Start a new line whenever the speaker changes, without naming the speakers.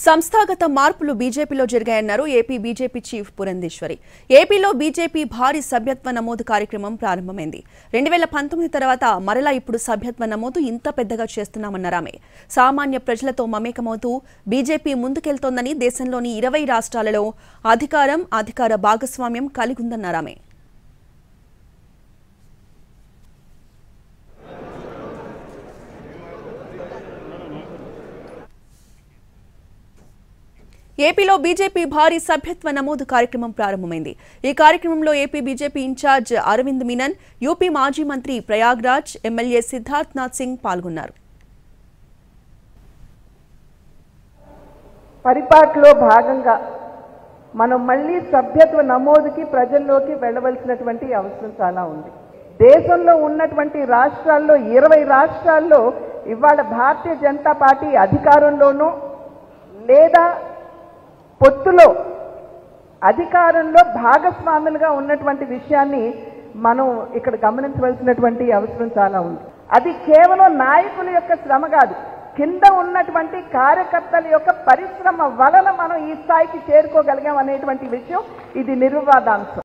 సంస్థాగత మార్పులు బీజేపీలో జరిగాయన్నారు ఏపీ బీజేపీ చీఫ్ పురంధేశ్వరి. ఏపీలో బీజేపీ భారీ సభ్యత్వ నమోదు కార్యక్రమం ప్రారంభమైంది. 2019 తర్వాత మరలా ఇప్పుడు సభ్యత్వ నమోదు ఇంత పెద్దగా చేస్తున్నామన్నారామె. సామాన్య ప్రజలతో మమేకమవుతూ బీజేపీ ముందుకెళ్తోందని, దేశంలోని 20 రాష్ట్రాలలో అధికార భాగస్వామ్యం కలిగి ఉందన్నారామె. ఏపీలో బీజేపీ భారీ సభ్యత్వ నమోదు కార్యక్రమం ప్రారంభమైంది. ఈ కార్యక్రమంలో AP BJP in charge Aravind Menon, UP మాజీ మంత్రి ప్రయాగ్రాజ్ ఎమ్మెల్యే సిద్ధార్థ్ నాథ్ సింగ్ పాల్గొన్నారు.
పరిపాలనలో భాగంగా మనం మళ్ళీ సభ్యత్వ నమోదుకి ప్రజల్లోకి వెళ్ళవలసినటువంటి అవసరం చాలా ఉంది. దేశంలో ఉన్నటువంటి రాష్ట్రాల్లో 20 రాష్ట్రాల్లో ఇవాళ భారతీయ జనతా పార్టీ అధికారంలోనూ లేదా పొత్తులో అధికారంలో భాగస్వాములుగా ఉన్నటువంటి విషయాన్ని మనం ఇక్కడ గమనించవలసినటువంటి అవసరం చాలా ఉంది. అది కేవలం నాయకుల యొక్క శ్రమ కాదు, కింద ఉన్నటువంటి కార్యకర్తల యొక్క పరిశ్రమ వలన మనం ఈ స్థాయికి చేరుకోగలిగాం అనేటువంటి విషయం ఇది నిర్వివాదాంశం.